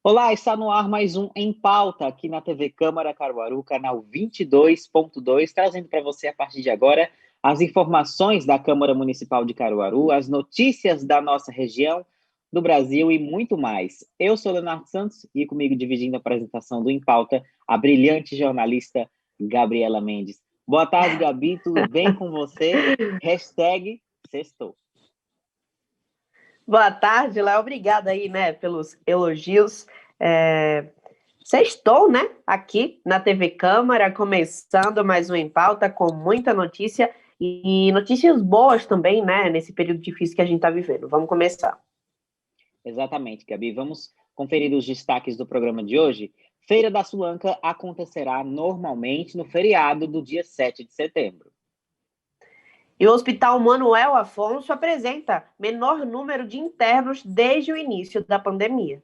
Olá, está no ar mais um Em Pauta aqui na TV Câmara Caruaru, canal 22.2, trazendo para você a partir de agora as informações da Câmara Municipal de Caruaru, as notícias da nossa região, do Brasil e muito mais. Eu sou Leonardo Santos e comigo dividindo a apresentação do Em Pauta, a brilhante jornalista Gabriela Mendes. Boa tarde, Gabi, tudo bem com você? Hashtag sextou. Boa tarde, Léo. Obrigada aí, pelos elogios. Sextou, aqui na TV Câmara, começando mais um Em Pauta com muita notícia e notícias boas também, nesse período difícil que a gente está vivendo. Vamos começar. Exatamente, Gabi. Vamos conferir os destaques do programa de hoje. Feira da Sulanca acontecerá normalmente no feriado do dia 7 de setembro. E o Hospital Manuel Afonso apresenta menor número de internos desde o início da pandemia.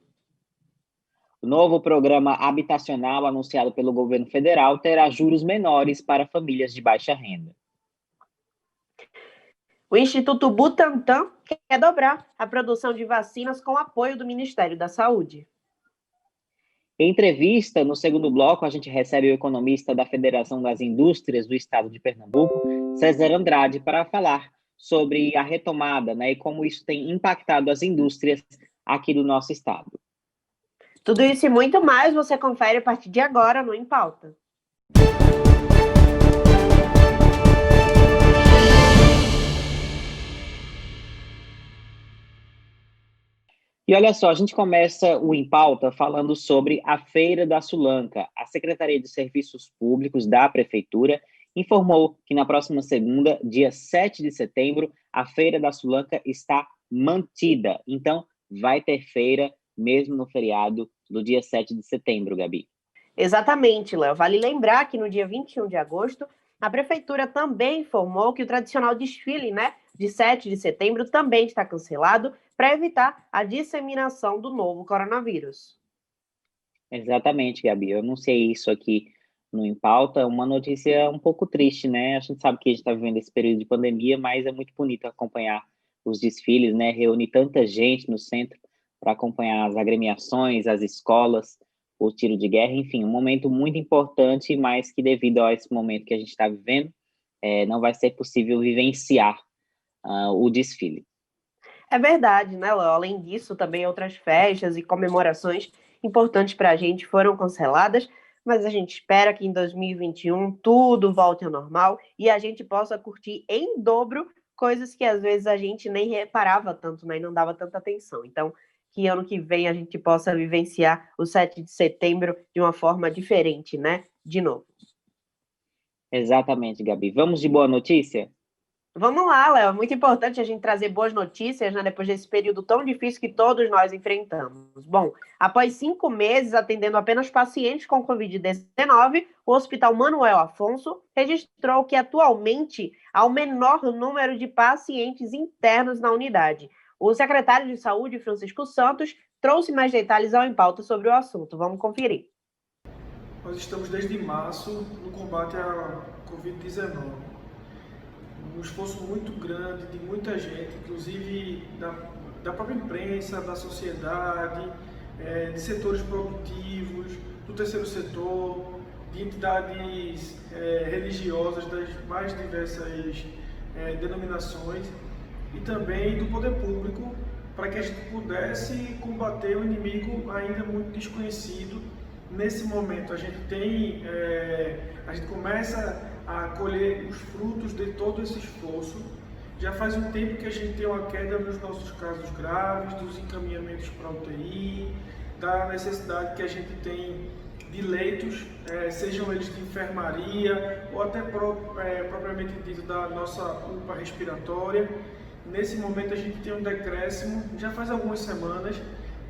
O novo programa habitacional anunciado pelo governo federal terá juros menores para famílias de baixa renda. O Instituto Butantan quer dobrar a produção de vacinas com apoio do Ministério da Saúde. Em entrevista, no segundo bloco, a gente recebe o economista da Federação das Indústrias do Estado de Pernambuco, César Andrade, para falar sobre a retomada, e como isso tem impactado as indústrias aqui do nosso estado. Tudo isso e muito mais você confere a partir de agora no Em Pauta. E olha só, a gente começa o Em Pauta falando sobre a Feira da Sulanca. A Secretaria de Serviços Públicos da Prefeitura informou que na próxima segunda, dia 7 de setembro, a Feira da Sulanca está mantida. Então, vai ter feira mesmo no feriado do dia 7 de setembro, Gabi. Exatamente, Léo. Vale lembrar que no dia 21 de agosto, a Prefeitura também informou que o tradicional desfile, de 7 de setembro também está cancelado para evitar a disseminação do novo coronavírus. Exatamente, Gabi. Eu anunciei isso aqui no Em Pauta, uma notícia um pouco triste, A gente sabe que a gente está vivendo esse período de pandemia, mas é muito bonito acompanhar os desfiles, Reunir tanta gente no centro para acompanhar as agremiações, as escolas, o tiro de guerra, enfim, um momento muito importante, mas que devido a esse momento que a gente está vivendo, não vai ser possível vivenciar o desfile. É verdade, Léo? Além disso, também outras festas e comemorações importantes para a gente foram canceladas, mas a gente espera que em 2021 tudo volte ao normal e a gente possa curtir em dobro coisas que às vezes a gente nem reparava tanto, e não dava tanta atenção. Então, que ano que vem a gente possa vivenciar o 7 de setembro de uma forma diferente, de novo. Exatamente, Gabi. Vamos de boa notícia? Vamos lá, Léo. É muito importante a gente trazer boas notícias, depois desse período tão difícil que todos nós enfrentamos. Bom, após 5 meses atendendo apenas pacientes com Covid-19, o Hospital Manuel Afonso registrou que atualmente há o menor número de pacientes internos na unidade. O secretário de Saúde, Francisco Santos, trouxe mais detalhes ao Em Pauta sobre o assunto. Vamos conferir. Nós estamos desde março no combate à Covid-19. Um esforço muito grande de muita gente, inclusive da própria imprensa, da sociedade, de setores produtivos, do terceiro setor, de entidades religiosas das mais diversas denominações e também do poder público, para que a gente pudesse combater um inimigo ainda muito desconhecido. Nesse momento a gente começa a colher os frutos de todo esse esforço. Já faz um tempo que a gente tem uma queda nos nossos casos graves, dos encaminhamentos para a UTI, da necessidade que a gente tem de leitos, sejam eles de enfermaria ou até propriamente dito da nossa UPA respiratória. Nesse momento a gente tem um decréscimo, já faz algumas semanas,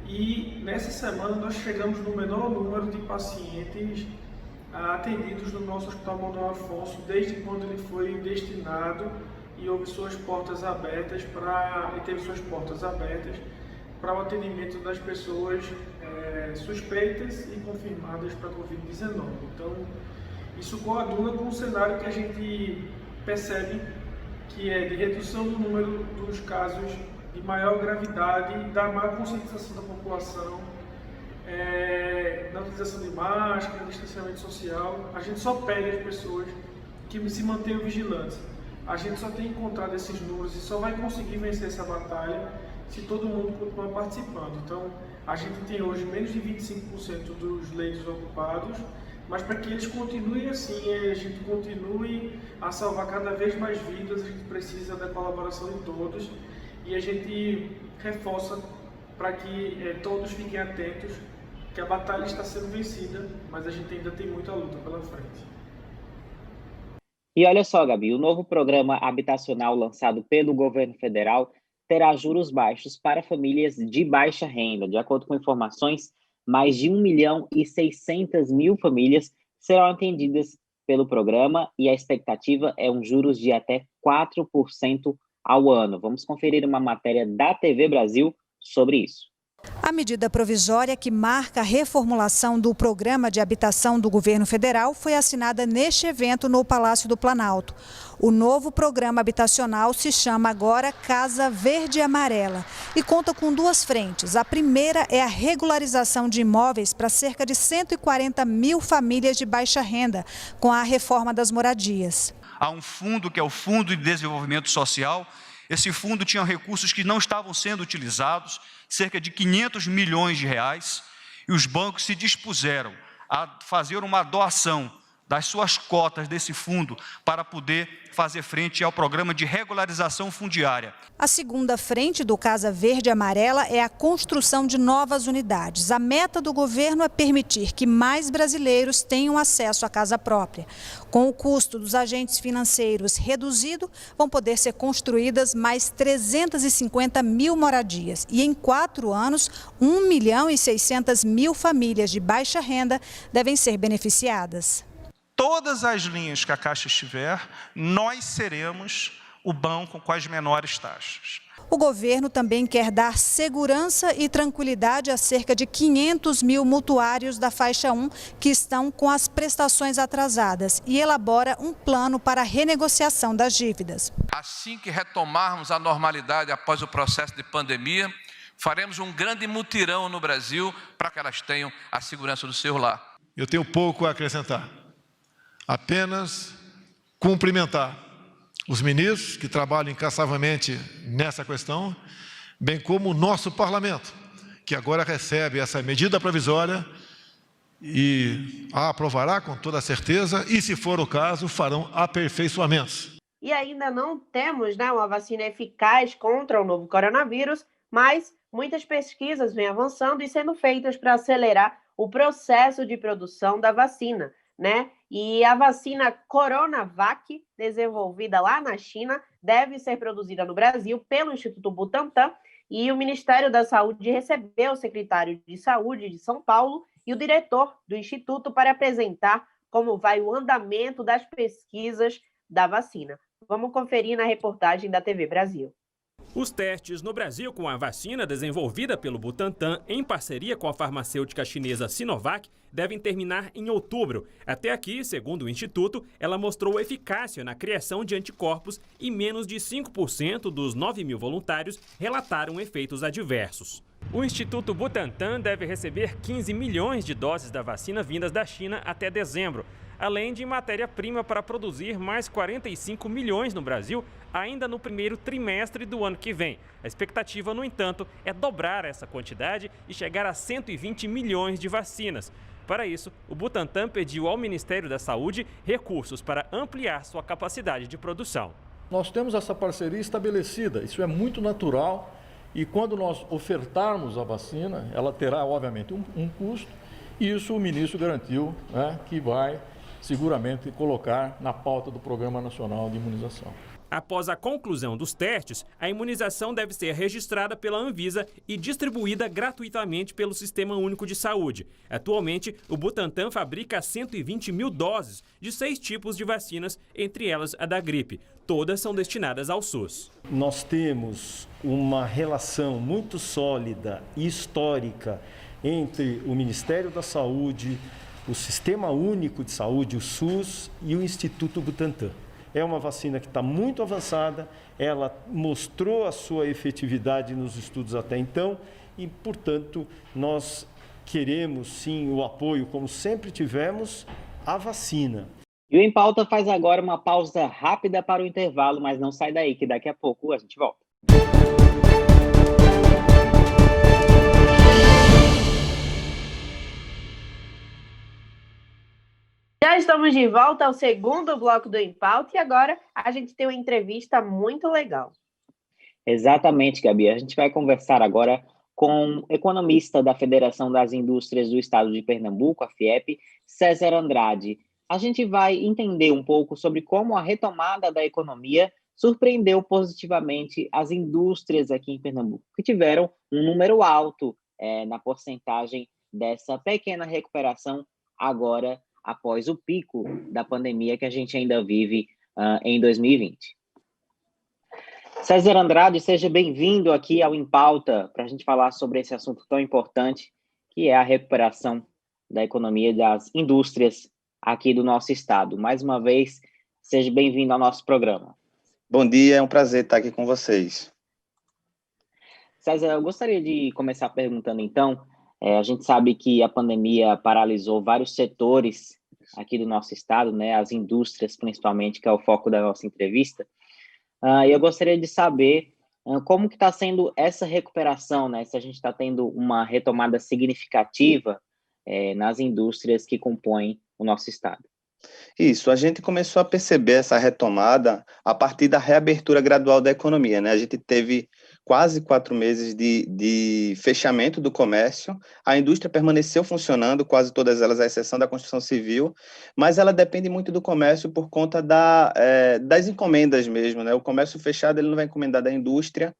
e nessa semana nós chegamos no menor número de pacientes atendidos no nosso Hospital Manuel Afonso desde quando ele foi destinado e teve suas portas abertas para o atendimento das pessoas suspeitas e confirmadas para a Covid-19. Então, isso coaduna com um cenário que a gente percebe que é de redução do número dos casos de maior gravidade, da maior conscientização da população utilização de máscara, distanciamento social. A gente só pede às pessoas que se mantenham vigilantes. A gente só tem encontrado esses números e só vai conseguir vencer essa batalha se todo mundo continuar participando. Então, a gente tem hoje menos de 25% dos leitos ocupados, mas para que eles continuem assim, a gente continue a salvar cada vez mais vidas, a gente precisa da colaboração de todos e a gente reforça para que todos fiquem atentos que a batalha está sendo vencida, mas a gente ainda tem muita luta pela frente. E olha só, Gabi, o novo programa habitacional lançado pelo governo federal terá juros baixos para famílias de baixa renda. De acordo com informações, mais de 1.600.000 famílias serão atendidas pelo programa e a expectativa é um juros de até 4% ao ano. Vamos conferir uma matéria da TV Brasil sobre isso. A medida provisória que marca a reformulação do programa de habitação do governo federal foi assinada neste evento no Palácio do Planalto. O novo programa habitacional se chama agora Casa Verde e Amarela e conta com duas frentes. A primeira é a regularização de imóveis para cerca de 140.000 famílias de baixa renda, com a reforma das moradias. Há um fundo que é o Fundo de Desenvolvimento Social. Esse fundo tinha recursos que não estavam sendo utilizados, cerca de 500 milhões de reais, e os bancos se dispuseram a fazer uma doação das suas cotas desse fundo para poder fazer frente ao programa de regularização fundiária. A segunda frente do Casa Verde e Amarela é a construção de novas unidades. A meta do governo é permitir que mais brasileiros tenham acesso à casa própria. Com o custo dos agentes financeiros reduzido, vão poder ser construídas mais 350.000 moradias. E em 4 anos, 1.600.000 famílias de baixa renda devem ser beneficiadas. Todas as linhas que a Caixa estiver, nós seremos o banco com as menores taxas. O governo também quer dar segurança e tranquilidade a cerca de 500.000 mutuários da faixa 1 que estão com as prestações atrasadas e elabora um plano para a renegociação das dívidas. Assim que retomarmos a normalidade após o processo de pandemia, faremos um grande mutirão no Brasil para que elas tenham a segurança do seu lar. Eu tenho pouco a acrescentar. Apenas cumprimentar os ministros que trabalham incansavelmente nessa questão, bem como o nosso parlamento, que agora recebe essa medida provisória e a aprovará com toda certeza e, se for o caso, farão aperfeiçoamentos. E ainda não temos, uma vacina eficaz contra o novo coronavírus, mas muitas pesquisas vêm avançando e sendo feitas para acelerar o processo de produção da vacina, E a vacina Coronavac, desenvolvida lá na China, deve ser produzida no Brasil pelo Instituto Butantan e o Ministério da Saúde recebeu o secretário de Saúde de São Paulo e o diretor do Instituto para apresentar como vai o andamento das pesquisas da vacina. Vamos conferir na reportagem da TV Brasil. Os testes no Brasil com a vacina desenvolvida pelo Butantan em parceria com a farmacêutica chinesa Sinovac devem terminar em outubro. Até aqui, segundo o Instituto, ela mostrou eficácia na criação de anticorpos e menos de 5% dos 9.000 voluntários relataram efeitos adversos. O Instituto Butantan deve receber 15 milhões de doses da vacina vindas da China até dezembro, além de matéria-prima para produzir mais 45 milhões no Brasil ainda no primeiro trimestre do ano que vem. A expectativa, no entanto, é dobrar essa quantidade e chegar a 120 milhões de vacinas. Para isso, o Butantan pediu ao Ministério da Saúde recursos para ampliar sua capacidade de produção. Nós temos essa parceria estabelecida, isso é muito natural e quando nós ofertarmos a vacina, ela terá, obviamente, um custo e isso o ministro garantiu que vai seguramente colocar na pauta do Programa Nacional de Imunização. Após a conclusão dos testes, a imunização deve ser registrada pela Anvisa e distribuída gratuitamente pelo Sistema Único de Saúde. Atualmente, o Butantan fabrica 120 mil doses de 6 tipos de vacinas, entre elas a da gripe. Todas são destinadas ao SUS. Nós temos uma relação muito sólida e histórica entre o Ministério da Saúde, o Sistema Único de Saúde, o SUS, e o Instituto Butantan. É uma vacina que está muito avançada, ela mostrou a sua efetividade nos estudos até então e, portanto, nós queremos sim o apoio, como sempre tivemos, à vacina. E o Em Pauta faz agora uma pausa rápida para o intervalo, mas não sai daí, que daqui a pouco a gente volta. Já estamos de volta ao segundo bloco do Em Pauta e agora a gente tem uma entrevista muito legal. Exatamente, Gabi. A gente vai conversar agora com o economista da Federação das Indústrias do Estado de Pernambuco, a FIEP, César Andrade. A gente vai entender um pouco sobre como a retomada da economia surpreendeu positivamente as indústrias aqui em Pernambuco, que tiveram um número alto na porcentagem dessa pequena recuperação agora após o pico da pandemia que a gente ainda vive em 2020. César Andrade, seja bem-vindo aqui ao Em Pauta para a gente falar sobre esse assunto tão importante, que é a recuperação da economia das indústrias aqui do nosso estado. Mais uma vez, seja bem-vindo ao nosso programa. Bom dia, é um prazer estar aqui com vocês. César, eu gostaria de começar perguntando então, a gente sabe que a pandemia paralisou vários setores aqui do nosso estado, né, as indústrias principalmente, que é o foco da nossa entrevista. Eu gostaria de saber como que está sendo essa recuperação, né, se a gente está tendo uma retomada significativa nas indústrias que compõem o nosso estado. Isso, a gente começou a perceber essa retomada a partir da reabertura gradual da economia, né? A gente teve quase 4 meses de fechamento do comércio, a indústria permaneceu funcionando, quase todas elas, à exceção da construção civil, mas ela depende muito do comércio por conta das encomendas mesmo, né? O comércio fechado, ele não vai encomendar da indústria,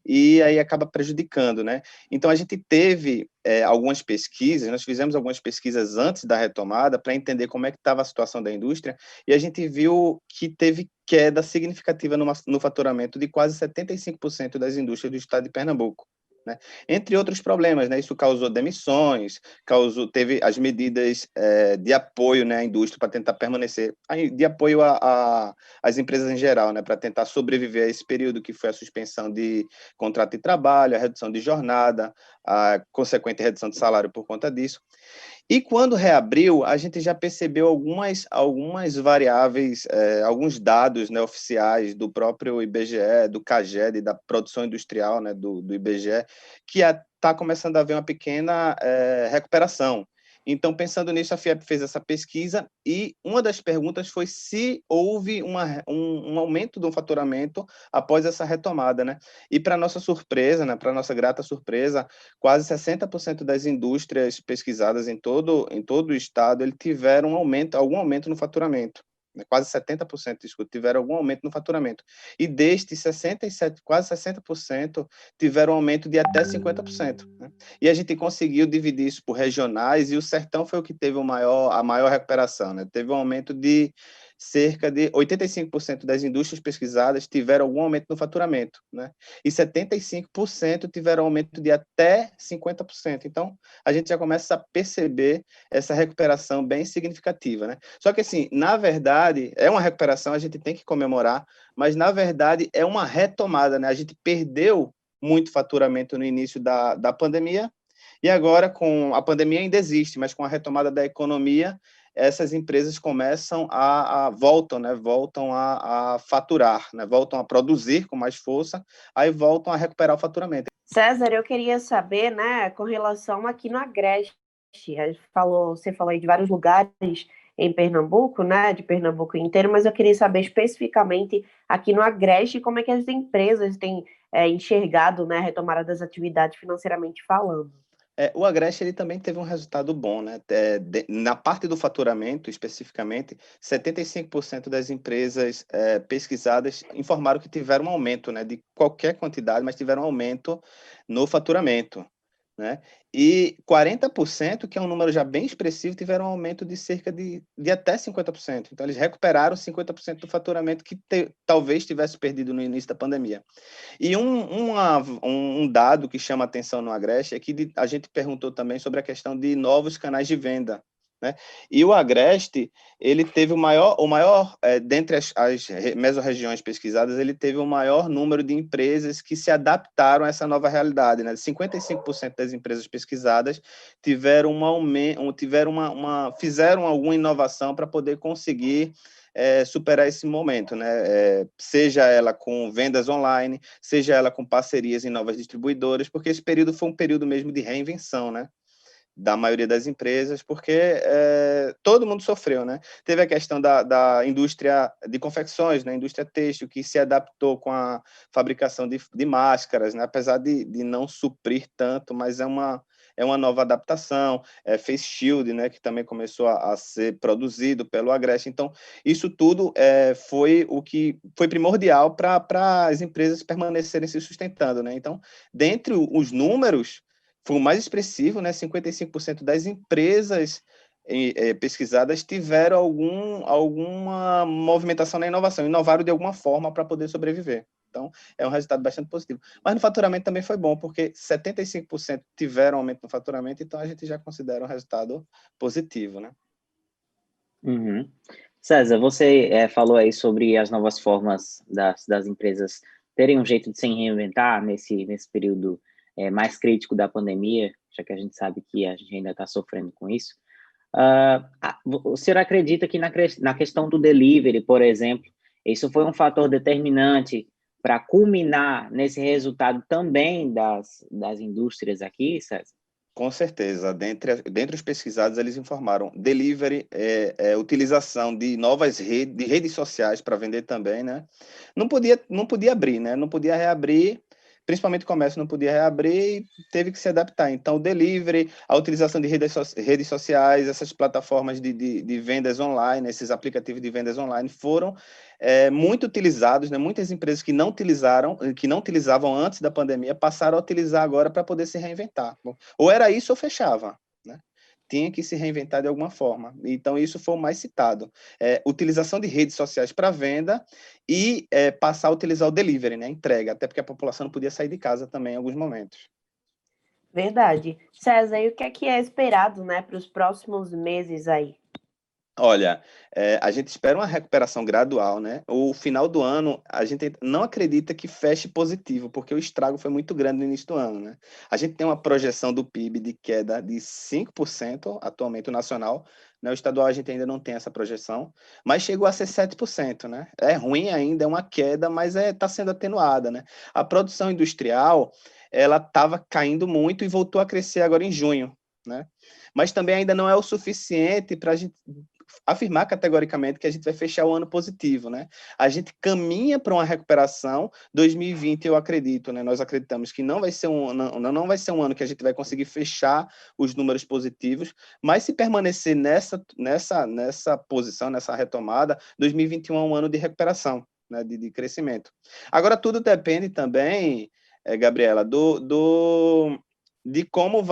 e aí acaba prejudicando, né? Então, a gente teve algumas pesquisas, nós fizemos algumas pesquisas antes da retomada para entender como é que estava a situação da indústria, e a gente viu que teve queda significativa no faturamento de quase 75% das indústrias do estado de Pernambuco, né? Entre outros problemas, né? Isso causou demissões, teve as medidas de apoio, né, à indústria para tentar permanecer, de apoio às empresas em geral, né, para tentar sobreviver a esse período que foi a suspensão de contrato de trabalho, a redução de jornada, a consequente redução de salário por conta disso. E quando reabriu, a gente já percebeu algumas variáveis, alguns dados, né, oficiais do próprio IBGE, do CAGED, da produção industrial, né, do IBGE, que está começando a haver uma pequena recuperação. Então, pensando nisso, a FIEP fez essa pesquisa e uma das perguntas foi se houve um aumento do faturamento após essa retomada, né? E para nossa surpresa, né, para nossa grata surpresa, quase 60% das indústrias pesquisadas em todo o estado, eles tiveram algum aumento no faturamento. Quase 70% tiveram algum aumento no faturamento. E destes 67%, quase 60%, tiveram um aumento de até 50%. Né? E a gente conseguiu dividir isso por regionais, e o Sertão foi o que teve a maior recuperação. Né? Teve um aumento de cerca de 85% das indústrias pesquisadas tiveram algum aumento no faturamento, né? E 75% tiveram aumento de até 50%. Então, a gente já começa a perceber essa recuperação bem significativa, né? Só que, assim, na verdade, é uma recuperação, a gente tem que comemorar, mas, na verdade, é uma retomada, né? A gente perdeu muito faturamento no início da pandemia, e agora, com a pandemia ainda existe, mas com a retomada da economia, essas empresas começam voltam a faturar, né? Voltam a produzir com mais força, aí voltam a recuperar o faturamento. César, eu queria saber, né, com relação aqui no Agreste, você falou aí de vários lugares em Pernambuco, né, de Pernambuco inteiro, mas eu queria saber especificamente aqui no Agreste como é que as empresas têm enxergado, né, a retomada das atividades financeiramente falando. O Agreste ele também teve um resultado bom, né? Na parte do faturamento, especificamente, 75% das empresas pesquisadas informaram que tiveram um aumento, né, de qualquer quantidade, mas tiveram um aumento no faturamento, né? E 40%, que é um número já bem expressivo, tiveram um aumento de cerca de até 50%. Então, eles recuperaram 50% do faturamento que talvez tivesse perdido no início da pandemia. E um dado que chama atenção no Agreste é que a gente perguntou também sobre a questão de novos canais de venda, né? E o Agreste, ele teve dentre as mesorregiões pesquisadas, ele teve o maior número de empresas que se adaptaram a essa nova realidade, né? 55% das empresas pesquisadas fizeram alguma inovação para poder conseguir superar esse momento, né? Seja ela com vendas online, seja ela com parcerias em novas distribuidoras, porque esse período foi um período mesmo de reinvenção, né? Da maioria das empresas, porque todo mundo sofreu, né? Teve a questão da indústria de confecções, né? Indústria têxtil, que se adaptou com a fabricação de máscaras, né? Apesar de não suprir tanto, mas é uma nova adaptação. Face shield, né? Que também começou a ser produzido pelo Agreste. Então, isso tudo foi o que foi primordial para as empresas permanecerem se sustentando, né? Então, dentre os números, foi o mais expressivo, né? 55% das empresas pesquisadas tiveram alguma movimentação na inovação, inovaram de alguma forma para poder sobreviver. Então, é um resultado bastante positivo. Mas no faturamento também foi bom, porque 75% tiveram aumento no faturamento, então a gente já considera um resultado positivo, né? Uhum. César, você falou aí sobre as novas formas das empresas terem um jeito de se reinventar nesse período mais crítico da pandemia, já que a gente sabe que a gente ainda está sofrendo com isso. O senhor acredita que na questão do delivery, por exemplo, isso foi um fator determinante para culminar nesse resultado também das indústrias aqui, César? Com certeza. Dentre os pesquisados, eles informaram delivery, utilização de novas redes sociais para vender também, né? Não podia abrir, né? Não podia reabrir, principalmente o comércio não podia reabrir e teve que se adaptar. Então, o delivery, a utilização de redes sociais, essas plataformas de vendas online, esses aplicativos de vendas online foram muito utilizados, né? Muitas empresas que não utilizavam antes da pandemia passaram a utilizar agora para poder se reinventar. Ou era isso ou fechava, né? Tinha que se reinventar de alguma forma. Então, isso foi o mais citado. Utilização de redes sociais para venda e passar a utilizar o delivery, né? Entrega, até porque a população não podia sair de casa também em alguns momentos. Verdade. César, e o que é esperado, né, para os próximos meses aí? Olha, a gente espera uma recuperação gradual, né? O final do ano, a gente não acredita que feche positivo, porque o estrago foi muito grande no início do ano, né? A gente tem uma projeção do PIB de queda de 5%, atualmente o nacional, né? O estadual a gente ainda não tem essa projeção, mas chegou a ser 7%, né? É ruim ainda, é uma queda, mas está sendo atenuada, né? A produção industrial, ela estava caindo muito e voltou a crescer agora em junho, né? Mas também ainda não é o suficiente para a gente afirmar categoricamente que a gente vai fechar o ano positivo, né? A gente caminha para uma recuperação. 2020, eu acredito, né? Nós acreditamos que não vai ser um ano que a gente vai conseguir fechar os números positivos, mas se permanecer nessa posição, nessa retomada, 2021 é um ano de recuperação, né? De crescimento. Agora, tudo depende também, Gabriela, de como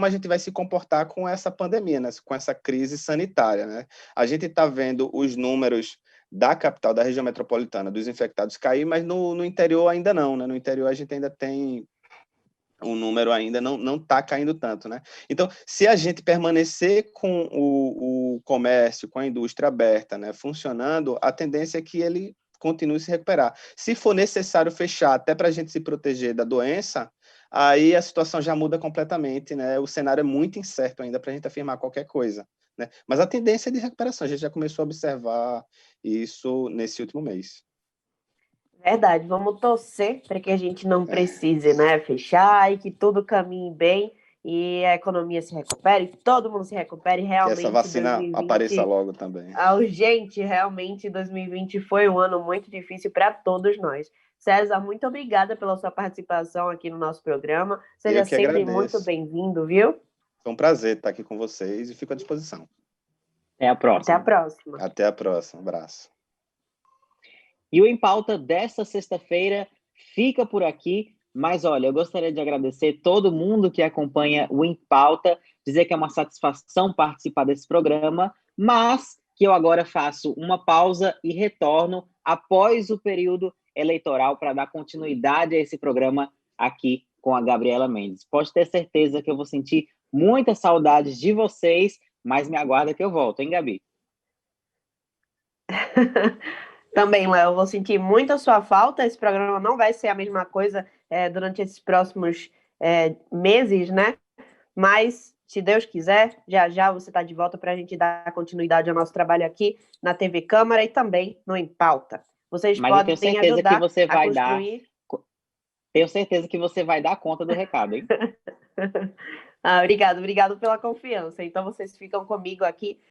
a gente vai se comportar com essa pandemia, né? Com essa crise sanitária, né? A gente está vendo os números da capital, da região metropolitana, dos infectados cair, mas no interior ainda não, né? No interior a gente ainda tem um número ainda não está caindo tanto, né? Então, se a gente permanecer com o comércio, com a indústria aberta, né, funcionando, a tendência é que ele continue a se recuperar. Se for necessário fechar até para a gente se proteger da doença, aí a situação já muda completamente, né? O cenário é muito incerto ainda para a gente afirmar qualquer coisa, né? Mas a tendência é de recuperação, a gente já começou a observar isso nesse último mês. Verdade, vamos torcer para que a gente não precise, né, fechar e que tudo caminhe bem e a economia se recupere, todo mundo se recupere realmente. Que essa vacina 2020, apareça logo também. Gente, realmente 2020 foi um ano muito difícil para todos nós. César, muito obrigada pela sua participação aqui no nosso programa. Seja sempre agradeço. Muito bem-vindo, viu? Foi um prazer estar aqui com vocês e fico à disposição. Até a próxima. Até a próxima. Até a próxima. Um abraço. E o Em Pauta desta sexta-feira fica por aqui, mas olha, eu gostaria de agradecer todo mundo que acompanha o Em Pauta, dizer que é uma satisfação participar desse programa, mas que eu agora faço uma pausa e retorno após o período eleitoral para dar continuidade a esse programa aqui com a Gabriela Mendes. Pode ter certeza que eu vou sentir muitas saudades de vocês, mas me aguarda que eu volto, hein, Gabi? Também, Léo, eu vou sentir muito a sua falta. Esse programa não vai ser a mesma coisa durante esses próximos meses, né? Mas, se Deus quiser, já já você está de volta para a gente dar continuidade ao nosso trabalho aqui na TV Câmara e também no Em Pauta. Vocês Mas eu podem tenho certeza ajudar que você vai a construir... Tenho certeza que você vai dar conta do recado, hein? Obrigado pela confiança. Então, vocês ficam comigo aqui